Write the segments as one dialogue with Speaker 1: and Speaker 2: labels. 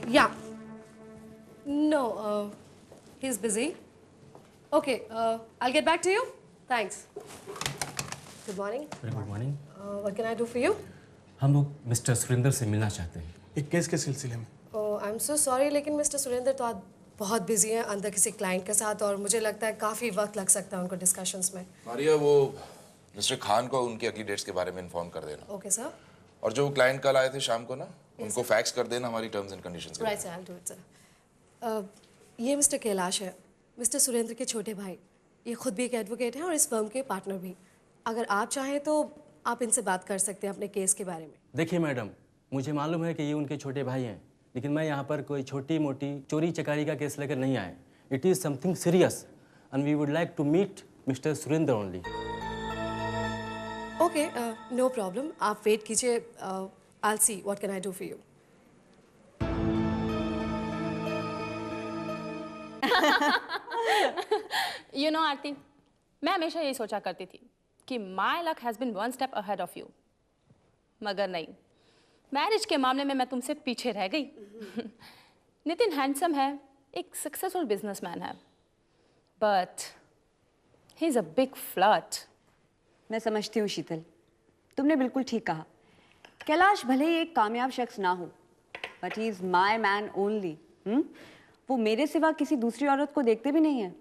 Speaker 1: Yeah. No, he's busy. Okay, I'll get back to you. Thanks. Good morning.
Speaker 2: Good morning.
Speaker 1: What can I do for you?
Speaker 2: हम लोग mister Surendra से मिलना चाहते हैं।
Speaker 3: एक case के सिलसिले में।
Speaker 1: Oh, I'm so sorry, लेकिन मिस्टर सुरेंद्र तो आज बहुत बिजी हैं अंदर किसी क्लाइंट के साथ, और मुझे लगता है काफ़ी वक्त लग सकता है उनको डिस्कशंस में।
Speaker 4: मारिया, वो मिस्टर खान को उनकी अगली डेट्स के बारे में इन्फॉर्म कर देना।
Speaker 1: Okay sir.
Speaker 4: और जो क्लाइंट कल आए थे शाम को ना, उनको फैक्स कर देना हमारी टर्म्स एंड कंडीशंस के
Speaker 1: right sir, I will do it sir. ये मिस्टर कैलाश है, मिस्टर सुरेंद्र के छोटे भाई। ये खुद भी एक एडवोकेट हैं और इस फर्म के पार्टनर भी। अगर आप चाहें तो आप इनसे बात कर सकते हैं अपने केस के बारे में।
Speaker 2: देखिए मैडम, मुझे मालूम है कि ये उनके छोटे भाई हैं, लेकिन मैं यहाँ पर कोई छोटी मोटी चोरी चकारी का केस लेकर नहीं आए। It is something serious and we would like to meet mister Surendra only.
Speaker 1: Okay, no problem, आप वेट कीजिए। I will see what can I do for you.
Speaker 5: You know Aarti, मैं हमेशा यही सोचा करती थी कि my luck has been one step ahead of you, मगर नहीं, मैरिज के मामले में मैं तुमसे पीछे रह गई। नितिन हैंडसम है, एक सक्सेसफुल बिजनेसमैन है, but he is a big flirt.
Speaker 6: मैं समझती हूँ शीतल, तुमने बिल्कुल ठीक कहा। कैलाश भले ही एक कामयाब शख्स ना हो, but he is my man only. वो मेरे सिवा किसी दूसरी औरत को देखते भी नहीं है।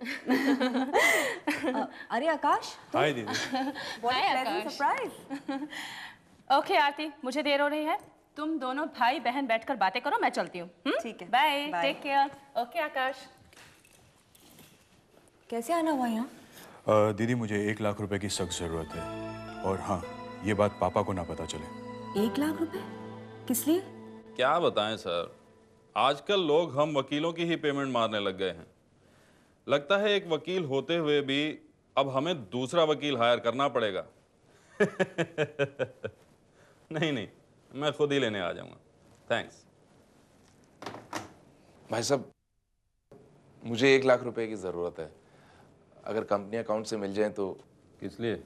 Speaker 6: अरे आकाश,
Speaker 3: हाय दीदी।
Speaker 6: सरप्राइज।
Speaker 5: ओके आरती, मुझे देर हो रही है, तुम दोनों भाई बहन बैठकर बातें करो, मैं चलती हूँ।
Speaker 6: ठीक है,
Speaker 5: bye,
Speaker 6: Bye.
Speaker 5: Take care. Okay Aakash.
Speaker 6: कैसे आना हुआ यहाँ?
Speaker 3: दीदी, मुझे 1 लाख रुपए की सख्त जरूरत है, और हाँ, ये बात पापा को ना पता चले।
Speaker 6: 1 लाख रुपए? किस लिए?
Speaker 7: क्या बताएं सर, आजकल लोग हम वकीलों की ही पेमेंट मारने लग गए हैं। लगता है एक वकील होते हुए भी अब हमें दूसरा वकील हायर करना पड़ेगा। नहीं नहीं, मैं खुद ही लेने आ जाऊंगा, थैंक्स।
Speaker 4: भाई साहब, मुझे 1 लाख रुपए की ज़रूरत है। अगर कंपनी अकाउंट से मिल जाए तो।
Speaker 7: किस लिए?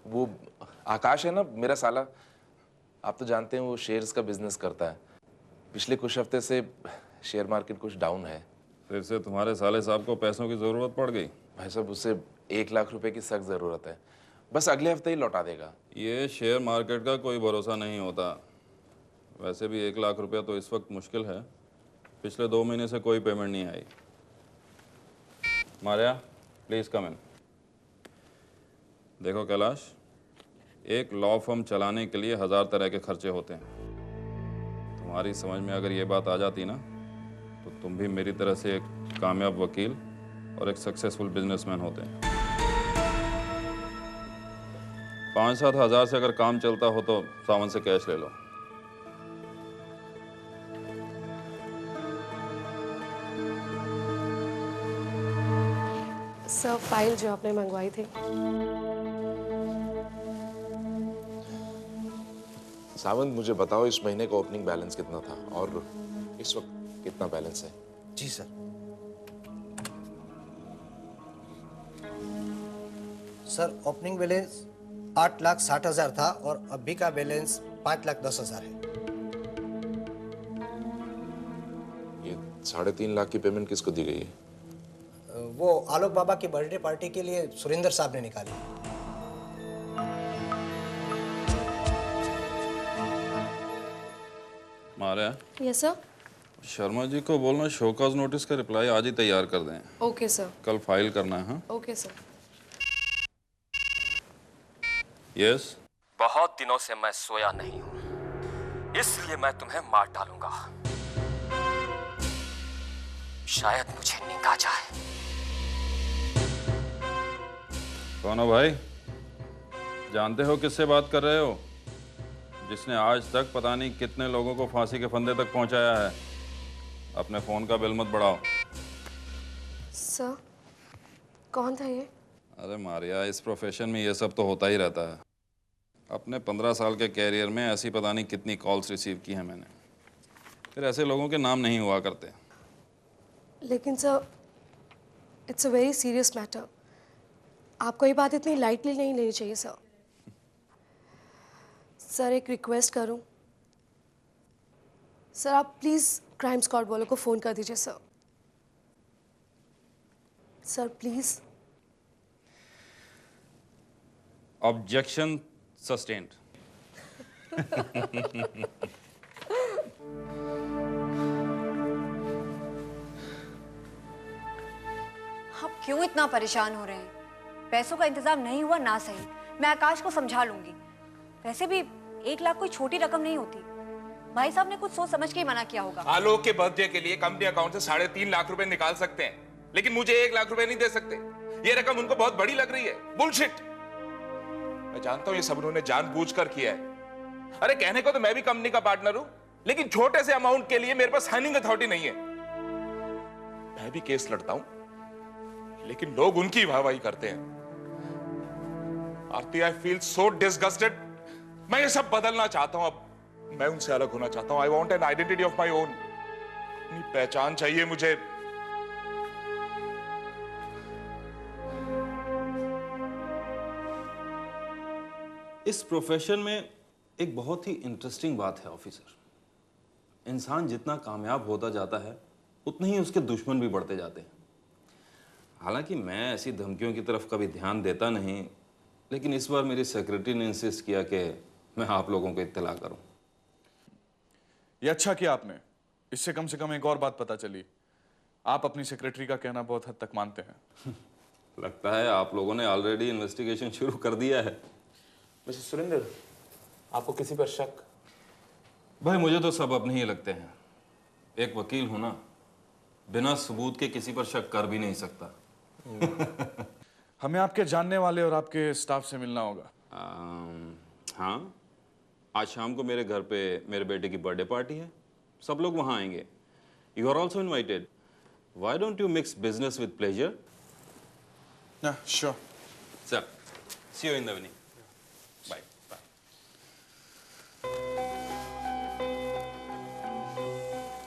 Speaker 4: वो आकाश है ना, मेरा साला, आप तो जानते हैं वो शेयर्स का बिजनेस करता है। पिछले कुछ हफ्ते से शेयर मार्केट कुछ डाउन है।
Speaker 7: फिर से तुम्हारे साले साहब को पैसों की ज़रूरत पड़ गई?
Speaker 4: भाई साहब, उससे 1 लाख रुपए की सख्त ज़रूरत है, बस अगले हफ्ते ही लौटा देगा।
Speaker 7: ये शेयर मार्केट का कोई भरोसा नहीं होता। वैसे भी 1 लाख रुपया तो इस वक्त मुश्किल है, पिछले 2 महीने से कोई पेमेंट नहीं आई। मारिया, प्लीज़ कम इन। देखो कैलाश, एक लॉ फर्म चलाने के लिए 1000 तरह के खर्चे होते हैं। तुम्हारी समझ में अगर ये बात आ जाती ना, तो तुम भी मेरी तरह से एक कामयाब वकील और एक सक्सेसफुल बिजनेसमैन होते हैं। 5-7 हज़ार से अगर काम चलता हो तो सावन से कैश ले लो।
Speaker 1: सर, फाइल जो आपने मंगवाई थी।
Speaker 4: सावंत, मुझे बताओ इस महीने का ओपनिंग बैलेंस कितना था और इस वक्त कितना बैलेंस है?
Speaker 8: जी सर। सर, ओपनिंग बैलेंस 8,60,000 था और अभी का बैलेंस 5,10,000 है।
Speaker 4: ये 3.5 लाख की पेमेंट किसको दी गई है?
Speaker 8: वो आलोक बाबा की बर्थडे पार्टी के लिए सुरेंद्र साहब ने निकाली।
Speaker 7: Maria,
Speaker 1: yes sir.
Speaker 7: Sharma ji को बोलना शोकॉज नोटिस का रिप्लाई आज ही तैयार कर दें।
Speaker 1: Okay sir.
Speaker 7: कल फाइल करना है। हाँ,
Speaker 1: ओके सर।
Speaker 7: यस।
Speaker 9: बहुत दिनों से मैं सोया नहीं हूं, इसलिए मैं तुम्हें मार डालूंगा। शायद मुझे नींद आ जाए।
Speaker 7: कौन हो भाई? जानते हो किससे बात कर रहे हो? जिसने आज तक पता नहीं कितने लोगों को फांसी के फंदे तक पहुंचाया है। अपने फोन का बिल मत बढ़ाओ।
Speaker 1: सर, कौन था ये?
Speaker 7: अरे मारिया, इस प्रोफेशन में ये सब तो होता ही रहता है। अपने 15 साल के कैरियर में ऐसी पता नहीं कितनी कॉल्स रिसीव की हैं मैंने। फिर ऐसे लोगों के नाम नहीं हुआ करते।
Speaker 1: लेकिन sir, it's a very serious matter. आपको ये बात इतनी लाइटली नहीं लेनी चाहिए सर। सर, एक रिक्वेस्ट करूं? सर आप प्लीज़ क्राइम स्क्वाड वालों को फ़ोन कर दीजिए sir. Sir please.
Speaker 7: Objection sustained.
Speaker 6: आप क्यों इतना परेशान हो रहे हैं? पैसों का इंतजाम नहीं हुआ ना सही, मैं आकाश को समझा लूंगी। वैसे भी 1 लाख कोई छोटी रकम नहीं होती। भाई साहब ने कुछ सोच समझ के ही मना किया होगा।
Speaker 4: आलोक के बर्थडे के लिए कंपनी अकाउंट से 3.5 लाख रुपए निकाल सकते हैं, लेकिन मुझे 1 लाख रुपए नहीं दे सकते। ये रकम उनको बहुत बड़ी लग रही है। बुलशिट। मैं जानता हूं ये सब उन्होंने जानबूझकर किया है। अरे कहने को तो मैं भी कंपनी का पार्टनर हूं, लेकिन छोटे से अमाउंट के लिए मेरे पास साइनिंग अथॉरिटी नहीं है। मैं भी केस लड़ता हूं, लेकिन लोग उनकी वाहवाही करते हैं। आरती, आई फील सो डिसगस्टेड। मैं ये सब बदलना चाहता हूं। अब मैं उनसे अलग होना चाहता हूं। I want an identity of my own. अपनी पहचान चाहिए मुझे।
Speaker 7: इस प्रोफेशन में एक बहुत ही इंटरेस्टिंग बात है ऑफिसर। इंसान जितना कामयाब होता जाता है उतने ही उसके दुश्मन भी बढ़ते जाते हैं। हालांकि मैं ऐसी धमकियों की तरफ कभी ध्यान देता नहीं, लेकिन इस बार मेरी सेक्रेटरी ने इंसिस्ट किया कि मैं आप लोगों को इत्तला करूं।
Speaker 3: ये अच्छा किया आपने। इससे कम से कम एक और बात पता चली, आप अपनी सेक्रेटरी का कहना बहुत हद तक मानते हैं।
Speaker 7: लगता है आप लोगों ने ऑलरेडी इन्वेस्टिगेशन शुरू कर दिया है।
Speaker 4: मिस्टर सुरेंद्र, आपको किसी पर शक?
Speaker 7: भाई मुझे तो सब अपने ही लगते हैं। एक वकील हूं ना, बिना सबूत के किसी पर शक कर भी नहीं सकता।
Speaker 3: हमें आपके जानने वाले और आपके स्टाफ से मिलना होगा।
Speaker 7: हाँ, आज शाम को मेरे घर पे मेरे बेटे की बर्थडे पार्टी है। सब लोग वहां आएंगे। You are also invited. Why don't you mix business with pleasure?
Speaker 3: Sure
Speaker 7: sir, see you in the evening. Bye bye.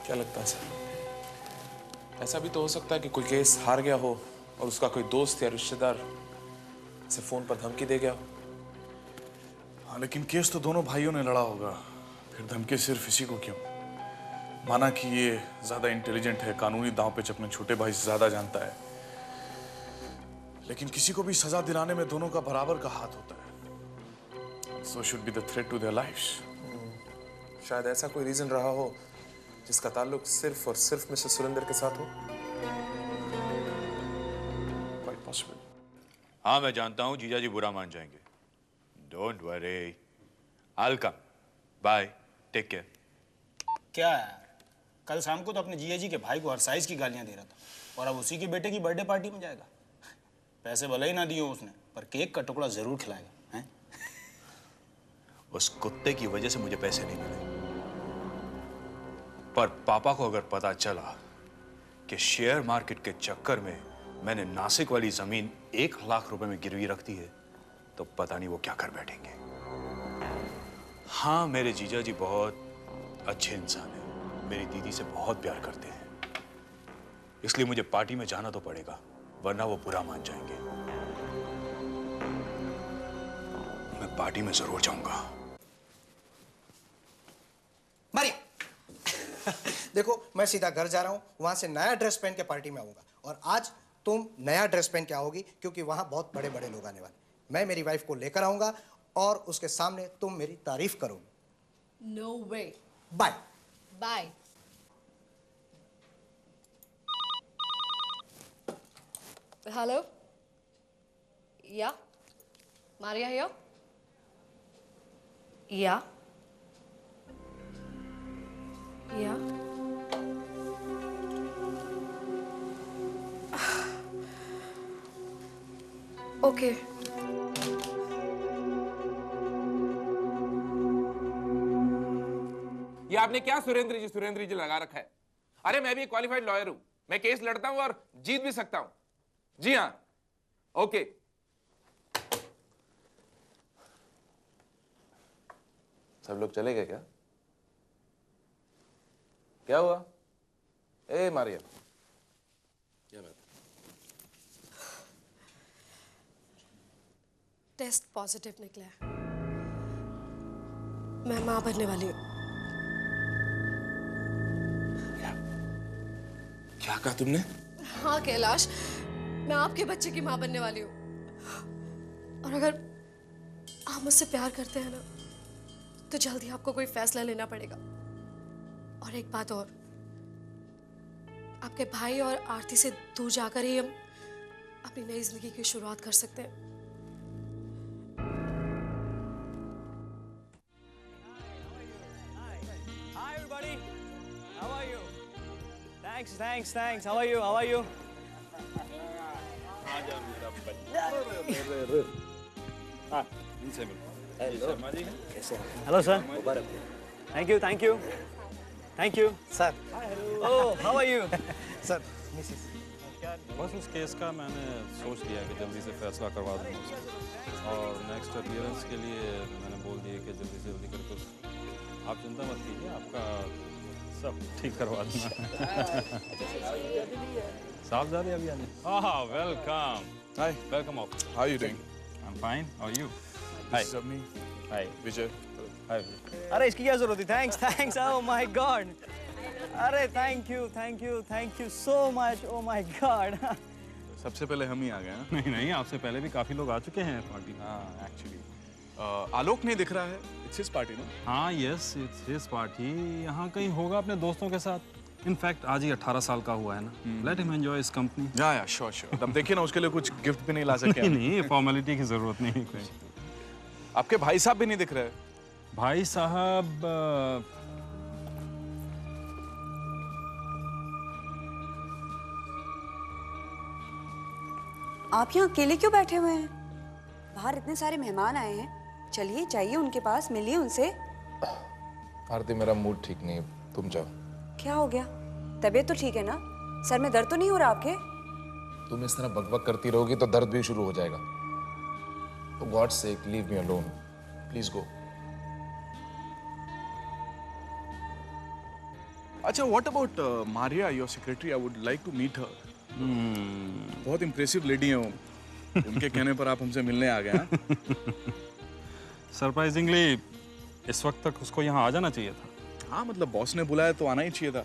Speaker 4: क्या लगता है सर, ऐसा भी तो हो सकता है कि कोई केस हार गया हो और उसका कोई दोस्त या रिश्तेदार से फोन पर धमकी दे गया हो?
Speaker 3: हाँ, लेकिन केस तो दोनों भाइयों ने लड़ा होगा, फिर धमकी सिर्फ इसी को क्यों? माना कि ये ज्यादा इंटेलिजेंट है, कानूनी दांव पे अपने छोटे भाई से ज्यादा जानता है, लेकिन किसी को भी सजा दिलाने में दोनों का बराबर का हाथ होता है। So should be the threat to their lives.
Speaker 4: शायद ऐसा कोई रीजन रहा हो जिसका ताल्लुक सिर्फ और सिर्फ मिस्टर सुरेंद्र के साथ हो।
Speaker 3: Quite possible.
Speaker 10: हाँ, मैं जानता हूँ जीजा जी बुरा मान जाएंगे। Don't worry, I'll come. Bye, take care.
Speaker 11: क्या यार, कल शाम को तो अपने जीजा जी के भाई को हर साइज की गालियां दे रहा था और अब उसी के बेटे की बर्थडे पार्टी में जाएगा। पैसे भले ही ना दिए उसने, पर केक का टुकड़ा जरूर खिलाएगा। हैं?
Speaker 10: उस कुत्ते की वजह से मुझे पैसे नहीं मिले, पर पापा को अगर पता चला कि शेयर मार्केट के चक्कर में मैंने नासिक वाली जमीन 1 लाख रुपए में गिरवी रख दी है, तो पता नहीं वो क्या कर बैठेंगे। हाँ, मेरे जीजा जी बहुत अच्छे इंसान हैं, मेरी दीदी से बहुत प्यार करते हैं, इसलिए मुझे पार्टी में जाना तो पड़ेगा, वरना वो बुरा मान जाएंगे। मैं पार्टी में जरूर जाऊंगा।
Speaker 8: मारिया देखो, मैं सीधा घर जा रहा हूँ, वहां से नया ड्रेस पहन के पार्टी में आऊंगा। और आज तुम नया ड्रेस पहन के आओगी, क्योंकि वहां बहुत बड़े बड़े लोग आने वाले। मैं मेरी वाइफ को लेकर आऊंगा और उसके सामने तुम मेरी तारीफ करोगी।
Speaker 1: No way.
Speaker 8: Bye
Speaker 1: bye. Hello, yeah Maria here? या ओके।
Speaker 4: ये आपने क्या सुरेंद्र जी लगा रखा है? अरे मैं भी क्वालिफाइड लॉयर हूं, मैं केस लड़ता हूं और जीत भी सकता हूं। जी हाँ, ओके। सब लोग चले गए क्या? क्या हुआ? ए मारिया, क्या बात?
Speaker 1: टेस्ट पॉजिटिव निकला है। मैं मां बनने वाली हूँ।
Speaker 3: क्या कहा तुमने?
Speaker 1: हाँ कैलाश, मैं आपके बच्चे की माँ बनने वाली हूँ। और अगर आप मुझसे प्यार करते हैं ना, तो जल्दी आपको कोई फैसला लेना पड़ेगा। और एक बात और, आपके भाई और आरती से दूर जाकर ही हम अपनी नई जिंदगी की शुरुआत कर सकते हैं।
Speaker 12: Hi everybody. How are you? Thanks. How are you? Hello sir. Thank you.
Speaker 11: Sir
Speaker 12: Oh, how are you?
Speaker 11: Sir Mrs
Speaker 7: बस उस केस का मैंने सोच लिया कि जल्दी से फैसला करवा दूँगा उसका। और नेक्स्ट अपीयरेंस के लिए मैंने बोल दिया कि जल्दी से जल्दी करके आप चिंता मत कीजिए, आपका सब ठीक करवा दूँगा। साहबजादे अभी आने। Welcome.
Speaker 3: Hi.
Speaker 7: Welcome of.
Speaker 3: How are you doing?
Speaker 7: I'm fine. How are you?
Speaker 3: This is Avni.
Speaker 7: Hi.
Speaker 3: Vijay.
Speaker 7: Hi.
Speaker 12: अरे इसकी क्या जरूरत थी? Thanks. Oh my God. अरे thank you so much. Oh my God.
Speaker 3: सबसे पहले हम ही आ गए हैं।
Speaker 7: नहीं, आपसे पहले भी काफ़ी लोग आ चुके हैं पार्टी में।
Speaker 3: हाँ, एक्चुअली आलोक नहीं दिख रहा है। इट्स हिज पार्टी ना?
Speaker 7: हाँ, यस, इट्स हिज पार्टी। यहाँ कहीं होगा अपने दोस्तों के साथ। इनफैक्ट आज ही 18 साल का हुआ है ना। Let him enjoy his company.
Speaker 3: या श्योर। तब देखिए ना, उसके लिए कुछ गिफ्ट भी नहीं ला सके।
Speaker 7: नहीं, फॉर्मेलिटी की जरूरत नहीं है कोई।
Speaker 3: आपके भाई साहब भी नहीं दिख रहे।
Speaker 7: भाई साहब
Speaker 6: आप यहाँ अकेले क्यों बैठे हुए हैं? बाहर इतने सारे मेहमान आए हैं। चलिए जाइए उनके पास, मिलिए उनसे।
Speaker 4: आरती, मेरा मूड ठीक नहीं है, तुम जाओ।
Speaker 6: क्या हो गया? तबीयत तो ठीक है ना? सर में दर्द तो नहीं हो रहा आपके?
Speaker 4: तुम इस तरह बकबक करती रहोगी तो दर्द भी शुरू हो जाएगा। For God's sake, leave me alone. Please go.
Speaker 3: अच्छा, what about Maria, your secretary? I would like to meet her. बहुत इम्प्रेसिव लेडी है वो। उनके कहने पर आप हमसे मिलने आ गए हैं।
Speaker 7: सरप्राइजिंगली इस वक्त तक उसको यहाँ आ जाना चाहिए था।
Speaker 3: हाँ, मतलब बॉस ने बुलाया तो आना ही चाहिए था।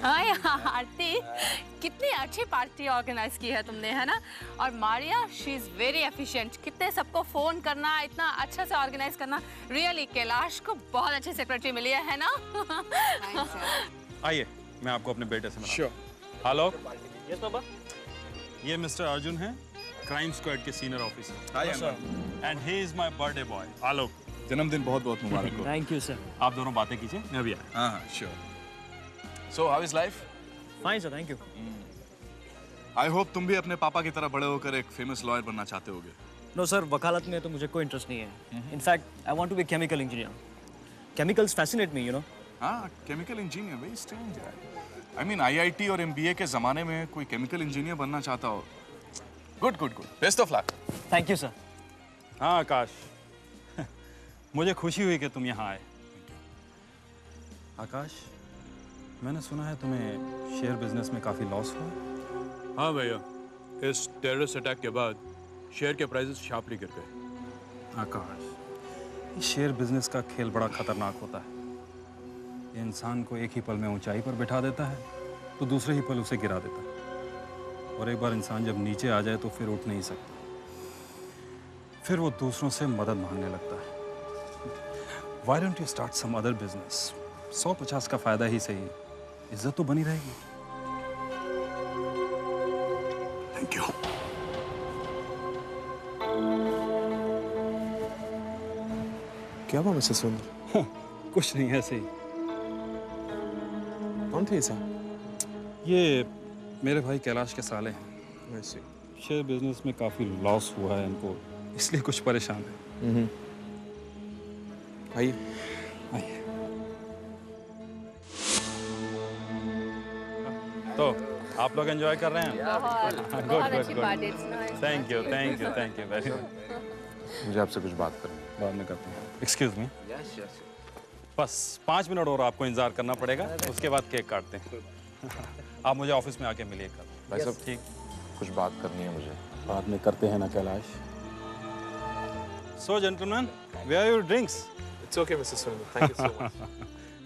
Speaker 5: हाय आरती, कितनी अच्छी पार्टी ऑर्गेनाइज की है तुमने, है ना? और Maria, she is very efficient. कितने सबको फोन करना, इतना अच्छा से ऑर्गेनाइज करना। रियली कैलाश को बहुत अच्छी सेक्रेटरी मिली है ना?
Speaker 7: आइए, मैं आपको अपने बेटे से मिलाता हूं।
Speaker 3: Sure.
Speaker 7: हेलो।
Speaker 12: Yes पापा।
Speaker 7: ये मिस्टर अर्जुन हैं, क्राइम स्क्वाड के senior officer.
Speaker 3: Hi,
Speaker 7: and he is my birthday boy Alok.
Speaker 3: जन्मदिन बहुत बहुत मुबारक हो।
Speaker 12: Thank you sir.
Speaker 7: आप दोनों बातें कीजिए, मैं अभी आया।
Speaker 3: हाँ, sure. So how is life?
Speaker 12: Fine sir, thank you.
Speaker 3: I hope तुम भी अपने पापा की तरह बड़े होकर एक फेमस लॉयर बनना चाहते होगे।
Speaker 12: No sir, वकालत में तो मुझे कोई इंटरेस्ट नहीं है। In fact, I want to be a chemical engineer. Chemicals fascinate me, you know.
Speaker 3: हाँ, केमिकल इंजीनियर, वेरी स्ट्रेंज है। I mean, IIT और MBA के जमाने में कोई केमिकल इंजीनियर बनना चाहता हो। Good. Best of luck.
Speaker 12: Thank you sir.
Speaker 7: हाँ आकाश, मुझे खुशी हुई कि तुम यहाँ आए। आकाश, मैंने सुना है तुम्हें शेयर बिजनेस में काफ़ी लॉस हुआ।
Speaker 10: हाँ भैया, इस टेररिस्ट अटैक के बाद शेयर के प्राइसेस शार्पली गिर गए।
Speaker 7: आकाश, ये शेयर बिजनेस का खेल बड़ा खतरनाक होता है। ये इंसान को एक ही पल में ऊंचाई पर बिठा देता है तो दूसरे ही पल उसे गिरा देता है। और एक बार इंसान जब नीचे आ जाए तो फिर उठ नहीं सकता। फिर वो दूसरों से मदद मांगने लगता है। Why don't you start some other business? 150 का फायदा ही सही, इज्जत तो बनी रहेगी।
Speaker 3: Thank you.
Speaker 13: क्या हुआ मिसेस सुंदर?
Speaker 7: कुछ नहीं, ऐसे ही।
Speaker 13: कौन थे ऐसा?
Speaker 7: ये मेरे भाई कैलाश के साले हैं।
Speaker 13: वैसे
Speaker 7: शेयर बिजनेस में काफ़ी लॉस हुआ है इनको, इसलिए कुछ परेशान है।
Speaker 13: आइए।
Speaker 7: आइए। तो आप लोग एंजॉय कर रहे हैं?
Speaker 5: बहुत अच्छी party.
Speaker 7: Thank you very much.
Speaker 4: मुझे आपसे कुछ बात करनी है।
Speaker 7: बाद में करते हैं। Excuse me. बस 5 मिनट और आपको इंतजार करना पड़ेगा, उसके बाद केक काटते हैं। आप मुझे ऑफिस में आके मिलिए कल।
Speaker 4: भाई साहब,
Speaker 7: ठीक,
Speaker 4: कुछ बात करनी है मुझे।
Speaker 7: बाद में करते हैं ना Kailash. So gentleman, where are your drinks?
Speaker 13: It's okay, Mrs. Sundar. Thank you so much.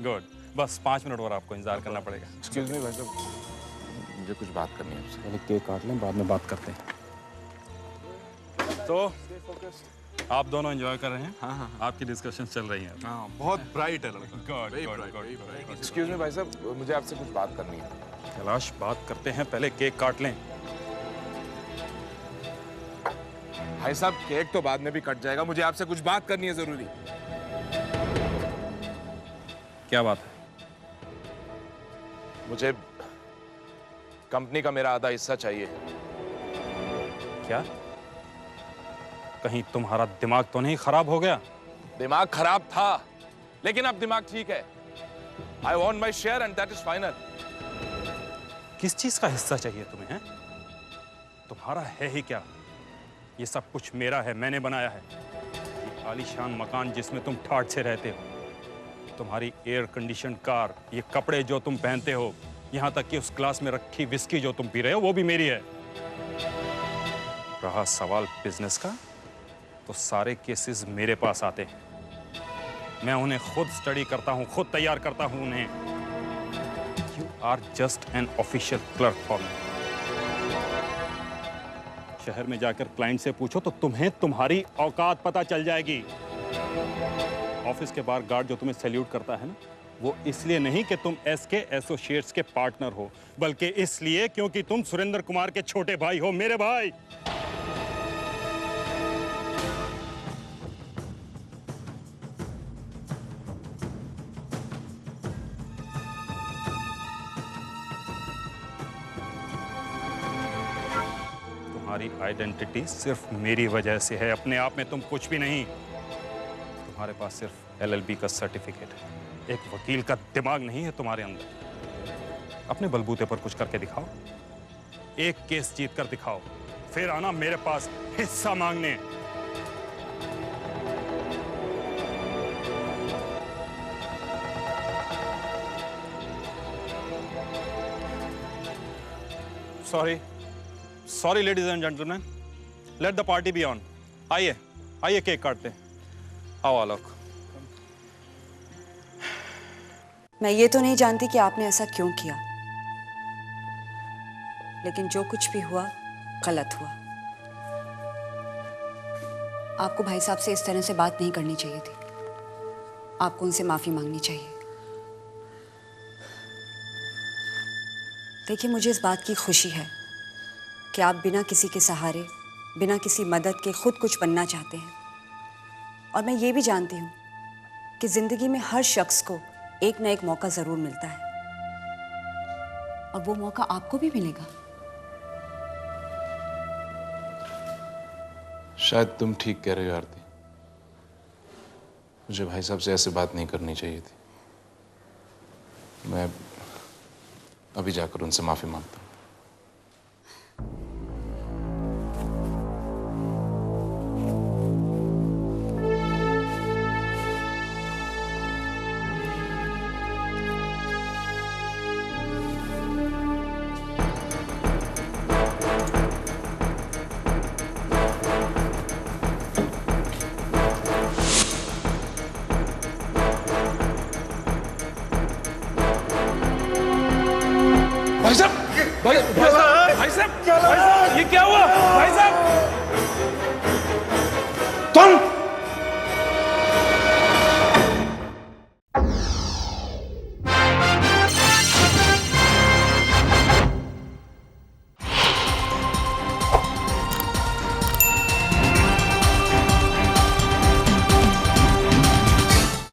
Speaker 7: Good, बस 5 मिनट और आपको इंतजार करना पड़ेगा।
Speaker 4: एक्सक्यूज मी भाई साहब, मुझे कुछ बात करनी है आपसे।
Speaker 7: पहले केक काट लें, बाद में बात करते हैं। तो आप दोनों एंजॉय कर रहे हैं? हाँ, आपकी डिस्कशन चल रही हैं।
Speaker 10: हाँ, बहुत ब्राइट है लड़का।
Speaker 7: Good good good.
Speaker 4: Excuse me भाई साहब, मुझे आपसे कुछ बात करनी है।
Speaker 7: कैलाश, बात करते हैं, पहले केक काट लें।
Speaker 4: भाई साहब, केक तो बाद में भी कट जाएगा, मुझे आपसे कुछ बात करनी है जरूरी।
Speaker 7: क्या बात है?
Speaker 4: मुझे कंपनी का मेरा आधा हिस्सा चाहिए।
Speaker 7: क्या? कहीं तुम्हारा दिमाग तो नहीं खराब हो गया?
Speaker 4: दिमाग खराब था, लेकिन अब दिमाग ठीक है। I want my share and that is final.
Speaker 7: किस चीज का हिस्सा चाहिए तुम्हें? हैं? तुम्हारा है ही क्या? ये सब कुछ मेरा है, मैंने बनाया है। ये आलीशान मकान जिसमें तुम ठाठ से रहते हो, तुम्हारी एयर कंडीशन कार, ये कपड़े जो तुम पहनते हो, यहाँ तक कि उस ग्लास में रखी विस्की जो तुम पी रहे हो, वो भी मेरी है। रहा सवाल बिजनेस का, तो सारे केसेस मेरे पास आते हैं। मैं उन्हें खुद स्टडी करता हूं, खुद तैयार करता हूं उन्हें। You are just an official clerk for me. शहर में जाकर क्लाइंट से पूछो तो तुम्हें तुम्हारी औकात पता चल जाएगी। ऑफिस के बाहर गार्ड जो तुम्हें सैल्यूट करता है ना, वो इसलिए नहीं कि तुम एसके एसोसिएट्स के पार्टनर हो, बल्कि इसलिए क्योंकि तुम सुरेंद्र कुमार के छोटे भाई हो, मेरे भाई। तुम्हारी आइडेंटिटी सिर्फ मेरी वजह से है, अपने आप में तुम कुछ भी नहीं। तुम्हारे पास सिर्फ एलएलबी का सर्टिफिकेट है, एक वकील का दिमाग नहीं है तुम्हारे अंदर। अपने बलबूते पर कुछ करके दिखाओ, एक केस जीत कर दिखाओ, फिर आना मेरे पास हिस्सा मांगने। Sorry ladies and gentleman, let the party be on. आइए आइए, केक काटते हैं। आओ आलोक।
Speaker 6: मैं ये तो नहीं जानती कि आपने ऐसा क्यों किया, लेकिन जो कुछ भी हुआ गलत हुआ। आपको भाई साहब से इस तरह से बात नहीं करनी चाहिए थी। आपको उनसे माफी मांगनी चाहिए। देखिए, मुझे इस बात की खुशी है कि आप बिना किसी के सहारे, बिना किसी मदद के खुद कुछ बनना चाहते हैं। और मैं ये भी जानती हूँ कि जिंदगी में हर शख्स को एक ना एक मौका जरूर मिलता है, और वो मौका आपको भी मिलेगा।
Speaker 4: शायद तुम ठीक कह रहे हो आरती, मुझे भाई साहब से ऐसे बात नहीं करनी चाहिए थी। मैं अभी जाकर उनसे माफी मांगता हूँ।